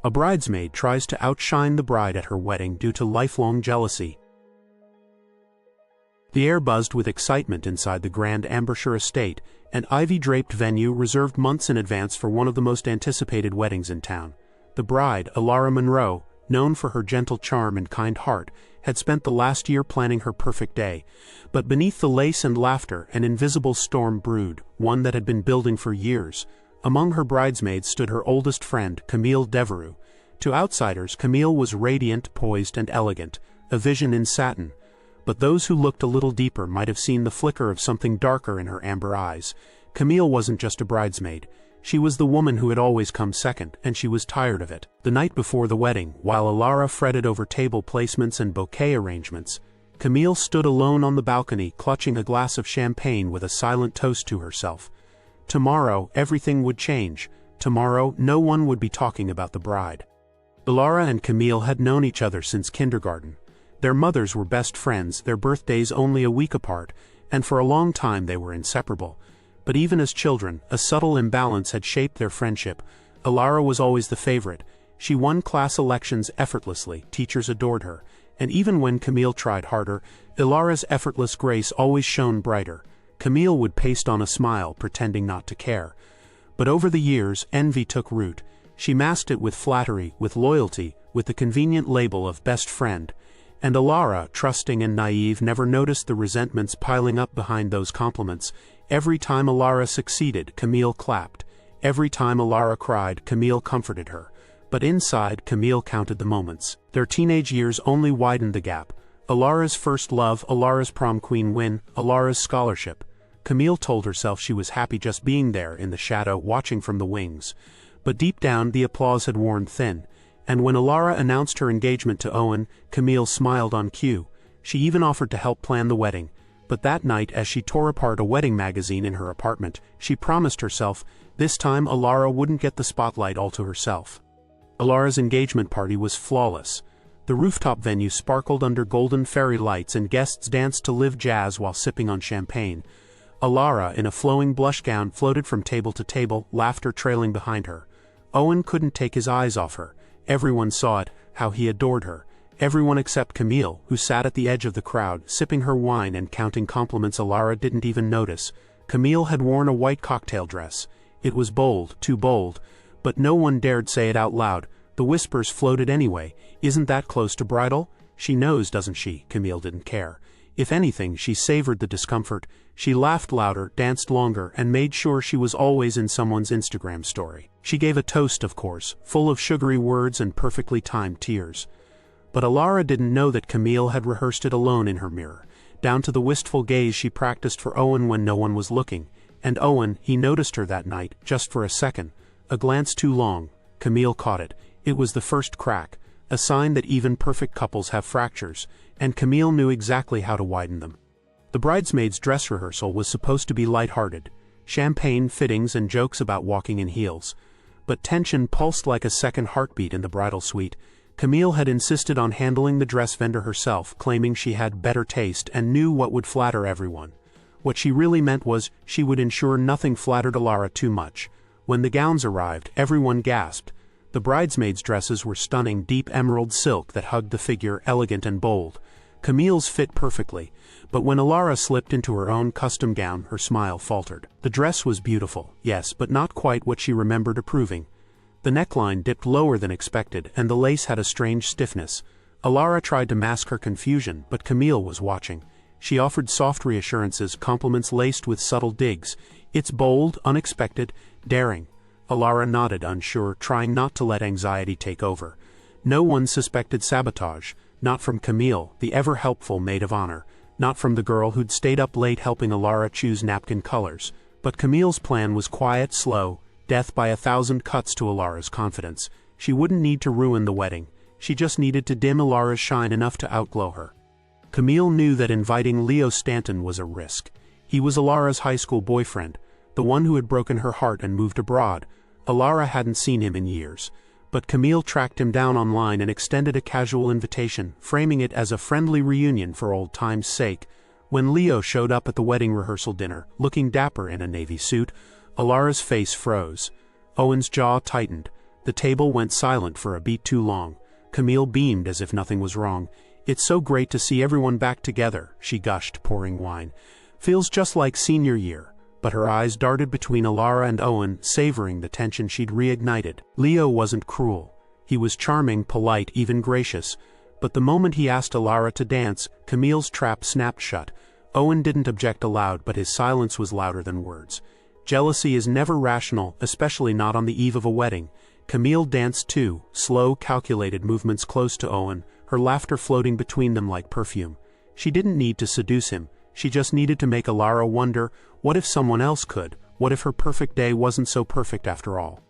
A bridesmaid tries to outshine the bride at her wedding due to lifelong jealousy. The air buzzed with excitement inside the grand Ambershire estate, an ivy-draped venue reserved months in advance for one of the most anticipated weddings in town. The bride, Alara Monroe, known for her gentle charm and kind heart, had spent the last year planning her perfect day. But beneath the lace and laughter, an invisible storm brewed, one that had been building for years. Among her bridesmaids stood her oldest friend, Camille Devereux. To outsiders, Camille was radiant, poised, and elegant, a vision in satin. But those who looked a little deeper might have seen the flicker of something darker in her amber eyes. Camille wasn't just a bridesmaid. She was the woman who had always come second, and she was tired of it. The night before the wedding, while Alara fretted over table placements and bouquet arrangements, Camille stood alone on the balcony, clutching a glass of champagne with a silent toast to herself. Tomorrow, everything would change. Tomorrow, no one would be talking about the bride. Alara and Camille had known each other since kindergarten. Their mothers were best friends, their birthdays only a week apart, and for a long time they were inseparable. But even as children, a subtle imbalance had shaped their friendship. Alara was always the favorite. She won class elections effortlessly, teachers adored her, and even when Camille tried harder, Alara's effortless grace always shone brighter. Camille would paste on a smile, pretending not to care. But over the years, envy took root. She masked it with flattery, with loyalty, with the convenient label of best friend. And Alara, trusting and naive, never noticed the resentments piling up behind those compliments. Every time Alara succeeded, Camille clapped. Every time Alara cried, Camille comforted her. But inside, Camille counted the moments. Their teenage years only widened the gap. Alara's first love, Alara's prom queen win, Alara's scholarship. Camille told herself she was happy just being there in the shadow, watching from the wings. But deep down, the applause had worn thin. And when Alara announced her engagement to Owen, Camille smiled on cue. She even offered to help plan the wedding. But that night, as she tore apart a wedding magazine in her apartment, she promised herself, this time Alara wouldn't get the spotlight all to herself. Alara's engagement party was flawless. The rooftop venue sparkled under golden fairy lights and guests danced to live jazz while sipping on champagne. Alara, in a flowing blush gown, floated from table to table, laughter trailing behind her. Owen couldn't take his eyes off her. Everyone saw it, how he adored her. Everyone except Camille, who sat at the edge of the crowd, sipping her wine and counting compliments Alara didn't even notice. Camille had worn a white cocktail dress. It was bold, too bold, but no one dared say it out loud. The whispers floated anyway. Isn't that close to bridal? She knows, doesn't she? Camille didn't care. If anything, she savored the discomfort. She laughed louder, danced longer, and made sure she was always in someone's Instagram story. She gave a toast, of course, full of sugary words and perfectly timed tears. But Alara didn't know that Camille had rehearsed it alone in her mirror, down to the wistful gaze she practiced for Owen when no one was looking. And Owen, he noticed her that night, just for a second. A glance too long. Camille caught it. It was the first crack, a sign that even perfect couples have fractures, and Camille knew exactly how to widen them. The bridesmaid's dress rehearsal was supposed to be lighthearted, champagne, fittings, and jokes about walking in heels. But tension pulsed like a second heartbeat in the bridal suite. Camille had insisted on handling the dress vendor herself, claiming she had better taste and knew what would flatter everyone. What she really meant was she would ensure nothing flattered Alara too much. When the gowns arrived, everyone gasped. The bridesmaids' dresses were stunning, deep emerald silk that hugged the figure, elegant and bold. Camille's fit perfectly, but when Alara slipped into her own custom gown, her smile faltered. The dress was beautiful, yes, but not quite what she remembered approving. The neckline dipped lower than expected, and the lace had a strange stiffness. Alara tried to mask her confusion, but Camille was watching. She offered soft reassurances, compliments laced with subtle digs. It's bold, unexpected, daring. Alara nodded, unsure, trying not to let anxiety take over. No one suspected sabotage, not from Camille, the ever-helpful maid of honor, not from the girl who'd stayed up late helping Alara choose napkin colors. But Camille's plan was quiet, slow, death by 1,000 cuts to Alara's confidence. She wouldn't need to ruin the wedding. She just needed to dim Alara's shine enough to outglow her. Camille knew that inviting Leo Stanton was a risk. He was Alara's high school boyfriend, the one who had broken her heart and moved abroad. Alara hadn't seen him in years. But Camille tracked him down online and extended a casual invitation, framing it as a friendly reunion for old time's sake. When Leo showed up at the wedding rehearsal dinner, looking dapper in a navy suit, Alara's face froze. Owen's jaw tightened. The table went silent for a beat too long. Camille beamed as if nothing was wrong. "It's so great to see everyone back together," she gushed, pouring wine. "Feels just like senior year." But her eyes darted between Alara and Owen, savoring the tension she'd reignited. Leo wasn't cruel. He was charming, polite, even gracious. But the moment he asked Alara to dance, Camille's trap snapped shut. Owen didn't object aloud, but his silence was louder than words. Jealousy is never rational, especially not on the eve of a wedding. Camille danced too, slow, calculated movements close to Owen, her laughter floating between them like perfume. She didn't need to seduce him. She just needed to make Alara wonder, what if someone else could? What if her perfect day wasn't so perfect after all?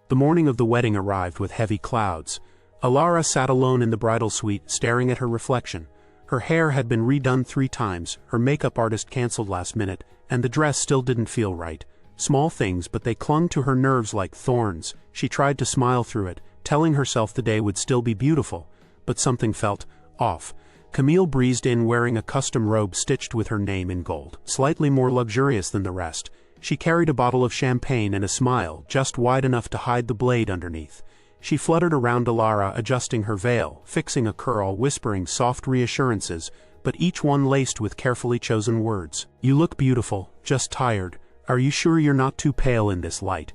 The morning of the wedding arrived with heavy clouds. Alara sat alone in the bridal suite, staring at her reflection. Her hair had been redone 3 times, her makeup artist canceled last minute, and the dress still didn't feel right. Small things, but they clung to her nerves like thorns. She tried to smile through it, telling herself the day would still be beautiful. But something felt off. Camille breezed in wearing a custom robe stitched with her name in gold, slightly more luxurious than the rest. She carried a bottle of champagne and a smile, just wide enough to hide the blade underneath. She fluttered around Alara, adjusting her veil, fixing a curl, whispering soft reassurances, but each one laced with carefully chosen words. "You look beautiful, just tired. Are you sure you're not too pale in this light?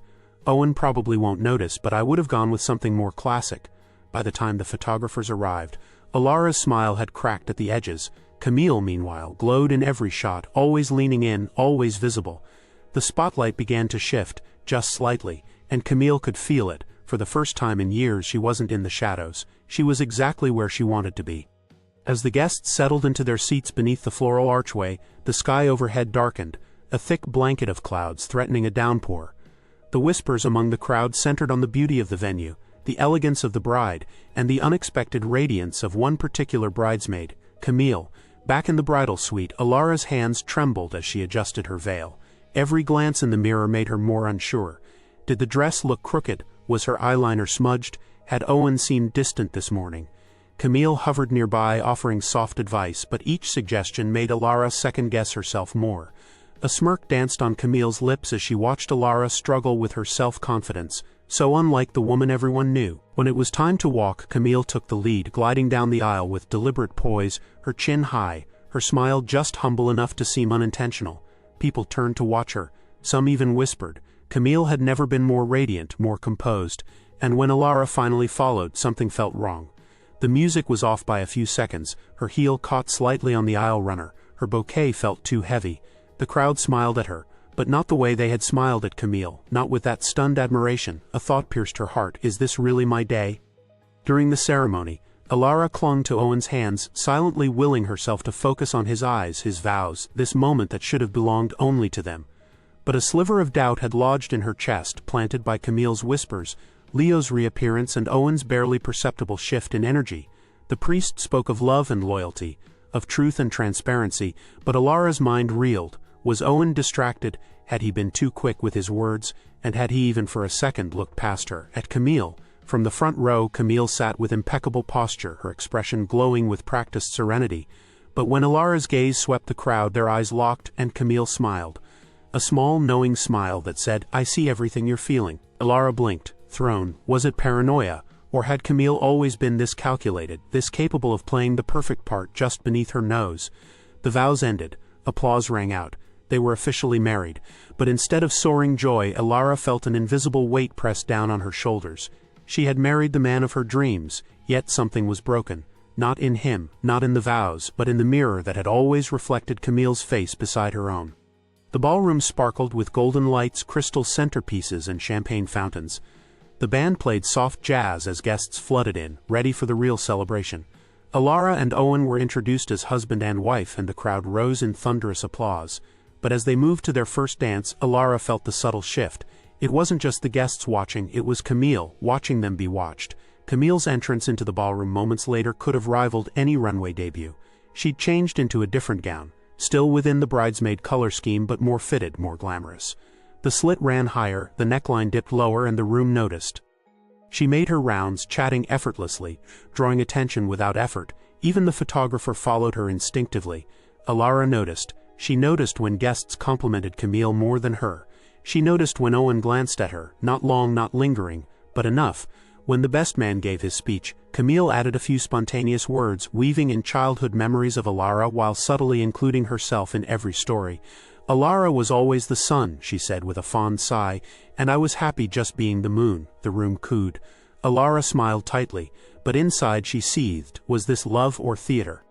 Owen probably won't notice, but I would have gone with something more classic." By the time the photographers arrived, Alara's smile had cracked at the edges. Camille, meanwhile, glowed in every shot, always leaning in, always visible. The spotlight began to shift, just slightly, and Camille could feel it. For the first time in years, she wasn't in the shadows. She was exactly where she wanted to be. As the guests settled into their seats beneath the floral archway, the sky overhead darkened, a thick blanket of clouds threatening a downpour. The whispers among the crowd centered on the beauty of the venue, the elegance of the bride, and the unexpected radiance of one particular bridesmaid, Camille. Back in the bridal suite, Alara's hands trembled as she adjusted her veil. Every glance in the mirror made her more unsure. Did the dress look crooked? Was her eyeliner smudged? Had Owen seemed distant this morning? Camille hovered nearby, offering soft advice, but each suggestion made Alara second-guess herself more. A smirk danced on Camille's lips as she watched Alara struggle with her self-confidence, so unlike the woman everyone knew. When it was time to walk, Camille took the lead, gliding down the aisle with deliberate poise, her chin high, her smile just humble enough to seem unintentional. People turned to watch her. Some even whispered. Camille had never been more radiant, more composed, and when Alara finally followed, something felt wrong. The music was off by a few seconds, her heel caught slightly on the aisle runner, her bouquet felt too heavy. The crowd smiled at her, but not the way they had smiled at Camille, not with that stunned admiration. A thought pierced her heart. Is this really my day? During the ceremony, Alara clung to Owen's hands, silently willing herself to focus on his eyes, his vows, this moment that should have belonged only to them. But a sliver of doubt had lodged in her chest, planted by Camille's whispers, Leo's reappearance and Owen's barely perceptible shift in energy. The priest spoke of love and loyalty, of truth and transparency, but Alara's mind reeled. Was Owen distracted? Had he been too quick with his words? And had he even for a second looked past her, at Camille? From the front row, Camille sat with impeccable posture, her expression glowing with practiced serenity. But when Alara's gaze swept the crowd, their eyes locked, and Camille smiled. A small, knowing smile that said, "I see everything you're feeling." Alara blinked, thrown. Was it paranoia? Or had Camille always been this calculated, this capable of playing the perfect part just beneath her nose? The vows ended. Applause rang out. They were officially married. But instead of soaring joy, Alara felt an invisible weight pressed down on her shoulders. She had married the man of her dreams, yet something was broken. Not in him, not in the vows, but in the mirror that had always reflected Camille's face beside her own. The ballroom sparkled with golden lights, crystal centerpieces, and champagne fountains. The band played soft jazz as guests flooded in, ready for the real celebration. Alara and Owen were introduced as husband and wife, and the crowd rose in thunderous applause. But as they moved to their first dance, Alara felt the subtle shift. It wasn't just the guests watching, it was Camille, watching them be watched. Camille's entrance into the ballroom moments later could have rivaled any runway debut. She'd changed into a different gown, still within the bridesmaid color scheme but more fitted, more glamorous. The slit ran higher, the neckline dipped lower, and the room noticed. She made her rounds, chatting effortlessly, drawing attention without effort. Even the photographer followed her instinctively. Alara noticed. She noticed when guests complimented Camille more than her. She noticed when Owen glanced at her, not long, not lingering, but enough. When the best man gave his speech, Camille added a few spontaneous words, weaving in childhood memories of Alara while subtly including herself in every story. Alara was always the sun, she said with a fond sigh, and I was happy just being the moon, the room cooed. Alara smiled tightly, but inside she seethed. Was this love or theater?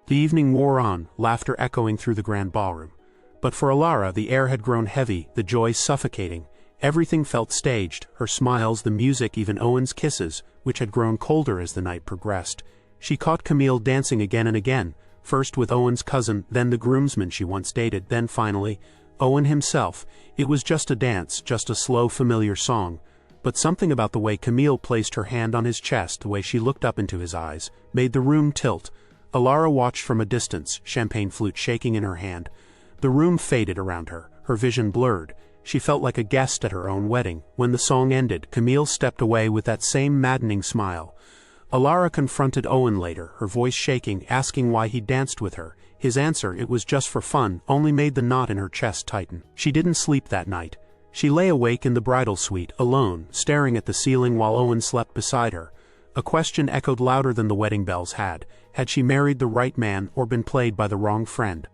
The evening wore on, laughter echoing through the grand ballroom. But for Alara the air had grown heavy, the joy suffocating. Everything felt staged, her smiles, the music, even Owen's kisses, which had grown colder as the night progressed. She caught Camille dancing again and again, first with Owen's cousin, then the groomsman she once dated, then finally, Owen himself. It was just a dance, just a slow, familiar song. But something about the way Camille placed her hand on his chest, the way she looked up into his eyes, made the room tilt. Alara watched from a distance, champagne flute shaking in her hand. The room faded around her, her vision blurred. She felt like a guest at her own wedding. When the song ended, Camille stepped away with that same maddening smile. Alara confronted Owen later, her voice shaking, asking why he danced with her. His answer, it was just for fun, only made the knot in her chest tighten. She didn't sleep that night. She lay awake in the bridal suite, alone, staring at the ceiling while Owen slept beside her. A question echoed louder than the wedding bells had. Had she married the right man or been played by the wrong friend?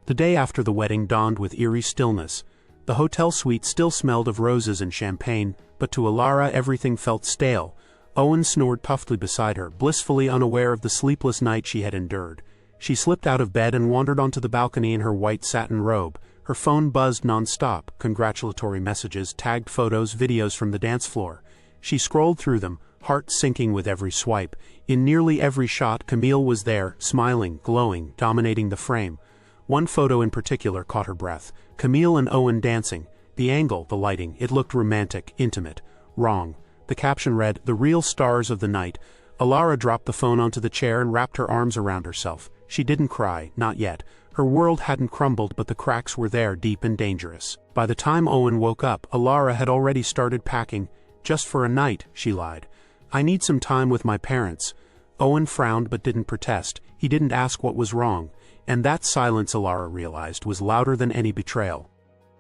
The day after the wedding dawned with eerie stillness. The hotel suite still smelled of roses and champagne, but to Alara everything felt stale. Owen snored puffly beside her, blissfully unaware of the sleepless night she had endured. She slipped out of bed and wandered onto the balcony in her white satin robe. Her phone buzzed non-stop, congratulatory messages, tagged photos, videos from the dance floor. She scrolled through them, heart sinking with every swipe. In nearly every shot, Camille was there, smiling, glowing, dominating the frame. One photo in particular caught her breath. Camille and Owen dancing. The angle, the lighting, it looked romantic, intimate. Wrong. The caption read, "The real stars of the night." Alara dropped the phone onto the chair and wrapped her arms around herself. She didn't cry, not yet. Her world hadn't crumbled, but the cracks were there, deep and dangerous. By the time Owen woke up, Alara had already started packing. "Just for a night," she lied. "I need some time with my parents." Owen frowned but didn't protest. He didn't ask what was wrong. And that silence, Alara realized, was louder than any betrayal.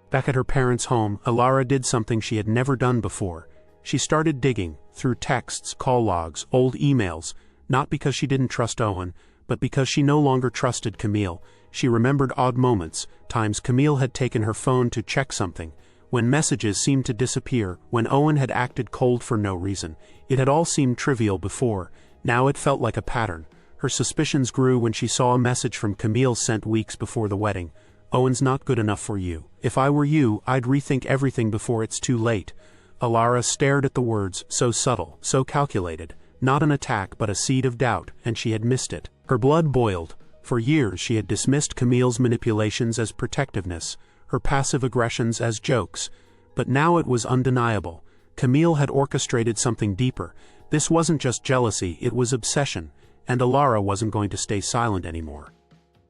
Back at her parents' home, Alara did something she had never done before. She started digging, through texts, call logs, old emails, not because she didn't trust Owen, but because she no longer trusted Camille. She remembered odd moments, times Camille had taken her phone to check something, when messages seemed to disappear, when Owen had acted cold for no reason. It had all seemed trivial before. Now it felt like a pattern. Her suspicions grew when she saw a message from Camille sent weeks before the wedding. "Owen's not good enough for you. If I were you, I'd rethink everything before it's too late." Alara stared at the words, so subtle, so calculated. Not an attack but a seed of doubt, and she had missed it. Her blood boiled. For years she had dismissed Camille's manipulations as protectiveness, her passive aggressions as jokes. But now it was undeniable. Camille had orchestrated something deeper. This wasn't just jealousy, it was obsession. And Alara wasn't going to stay silent anymore.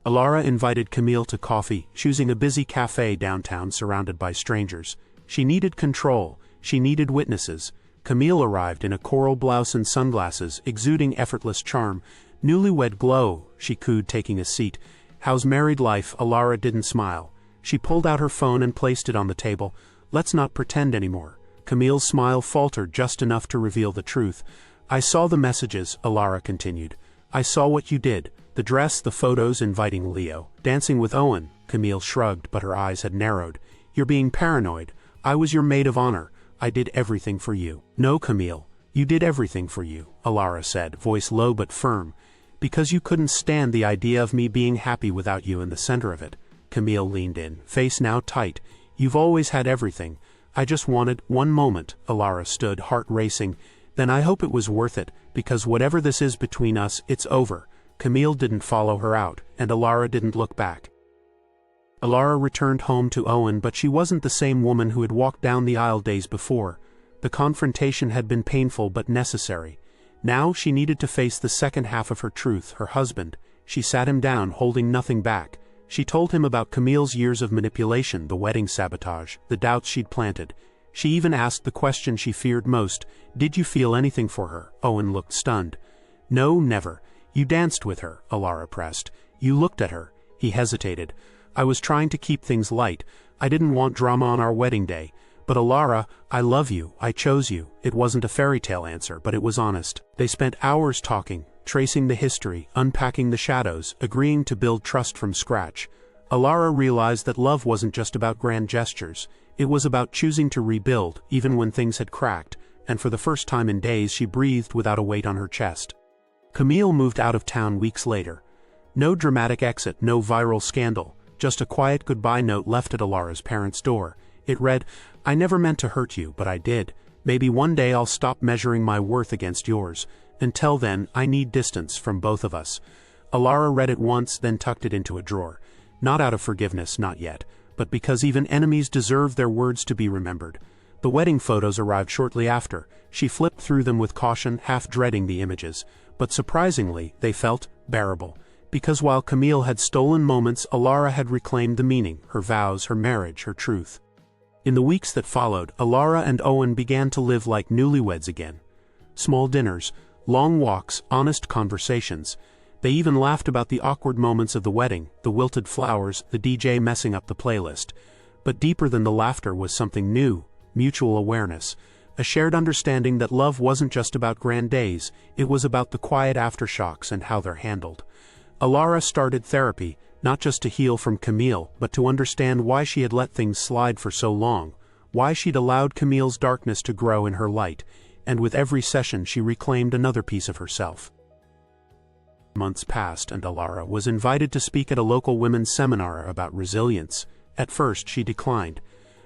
Alara invited Camille to coffee, choosing a busy cafe downtown surrounded by strangers. She needed control. She needed witnesses. Camille arrived in a coral blouse and sunglasses, exuding effortless charm. "Newlywed glow," she cooed, taking a seat. "How's married life?" Alara didn't smile. She pulled out her phone and placed it on the table. "Let's not pretend anymore." Camille's smile faltered just enough to reveal the truth. "I saw the messages," Alara continued. "I saw what you did. The dress, the photos inviting Leo, dancing with Owen." Camille shrugged, but her eyes had narrowed. "You're being paranoid. I was your maid of honor. I did everything for you." "No, Camille, you did everything for you," Alara said, voice low but firm. "Because you couldn't stand the idea of me being happy without you in the center of it." Camille leaned in, face now tight. "You've always had everything. I just wanted one moment." Alara stood, heart racing. "Then I hope it was worth it, because whatever this is between us, it's over." Camille didn't follow her out, and Alara didn't look back. Alara returned home to Owen, but she wasn't the same woman who had walked down the aisle days before. The confrontation had been painful but necessary. Now she needed to face the second half of her truth, her husband. She sat him down, holding nothing back. She told him about Camille's years of manipulation, the wedding sabotage, the doubts she'd planted. She even asked the question she feared most: "Did you feel anything for her?" Owen looked stunned. "No, never." "You danced with her," Alara pressed. "You looked at her." He hesitated. "I was trying to keep things light. I didn't want drama on our wedding day. But Alara, I love you, I chose you. It wasn't a fairy tale answer, but it was honest. They spent hours talking, tracing the history, unpacking the shadows, agreeing to build trust from scratch. Alara realized that love wasn't just about grand gestures. It was about choosing to rebuild, even when things had cracked, and for the first time in days she breathed without a weight on her chest. Camille moved out of town weeks later. No dramatic exit, no viral scandal, just a quiet goodbye note left at Alara's parents' door. It read, "I never meant to hurt you, but I did. Maybe one day I'll stop measuring my worth against yours. Until then, I need distance from both of us." Alara read it once, then tucked it into a drawer. Not out of forgiveness, not yet, but because even enemies deserve their words to be remembered. The wedding photos arrived shortly after. She flipped through them with caution, half dreading the images. But surprisingly, they felt bearable. Because while Camille had stolen moments, Alara had reclaimed the meaning, her vows, her marriage, her truth. In the weeks that followed, Alara and Owen began to live like newlyweds again. Small dinners, long walks, honest conversations. They even laughed about the awkward moments of the wedding, the wilted flowers, the DJ messing up the playlist. But deeper than the laughter was something new, mutual awareness. A shared understanding that love wasn't just about grand days, it was about the quiet aftershocks and how they're handled. Alara started therapy, not just to heal from Camille, but to understand why she had let things slide for so long, why she'd allowed Camille's darkness to grow in her light, and with every session she reclaimed another piece of herself. Months passed and Alara was invited to speak at a local women's seminar about resilience. At first she declined,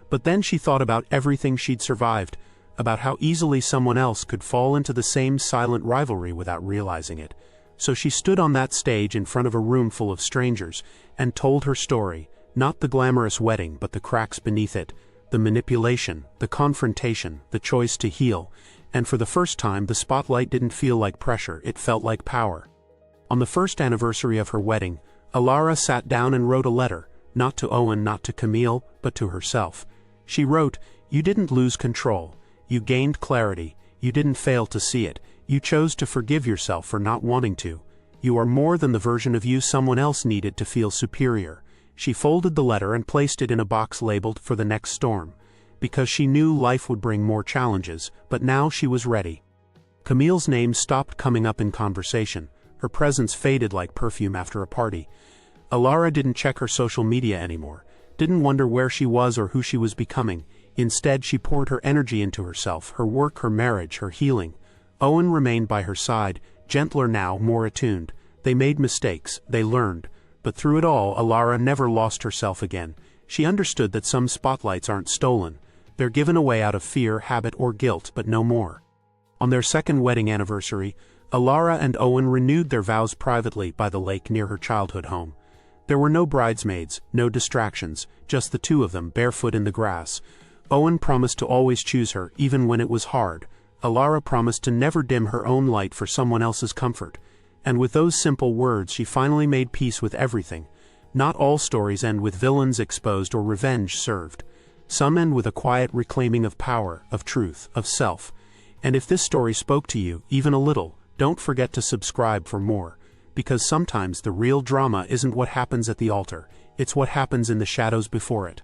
but then she thought about everything she'd survived, about how easily someone else could fall into the same silent rivalry without realizing it. So she stood on that stage in front of a room full of strangers and told her story, not the glamorous wedding but the cracks beneath it, the manipulation, the confrontation, the choice to heal, and for the first time the spotlight didn't feel like pressure, it felt like power. On the first anniversary of her wedding, Alara sat down and wrote a letter, not to Owen, not to Camille, but to herself. She wrote, "You didn't lose control. You gained clarity. You didn't fail to see it. You chose to forgive yourself for not wanting to. You are more than the version of you someone else needed to feel superior." She folded the letter and placed it in a box labeled "For the Next Storm," because she knew life would bring more challenges, but now she was ready. Camille's name stopped coming up in conversation. Her presence faded like perfume after a party. Alara didn't check her social media anymore, didn't wonder where she was or who she was becoming. Instead, she poured her energy into herself, her work, her marriage, her healing. Owen remained by her side, gentler now, more attuned. They made mistakes, they learned. But through it all, Alara never lost herself again. She understood that some spotlights aren't stolen. They're given away out of fear, habit, or guilt, but no more. On their second wedding anniversary, Alara and Owen renewed their vows privately by the lake near her childhood home. There were no bridesmaids, no distractions, just the two of them barefoot in the grass. Owen promised to always choose her, even when it was hard. Alara promised to never dim her own light for someone else's comfort. And with those simple words she finally made peace with everything. Not all stories end with villains exposed or revenge served. Some end with a quiet reclaiming of power, of truth, of self. And if this story spoke to you, even a little, don't forget to subscribe for more. Because sometimes the real drama isn't what happens at the altar, it's what happens in the shadows before it.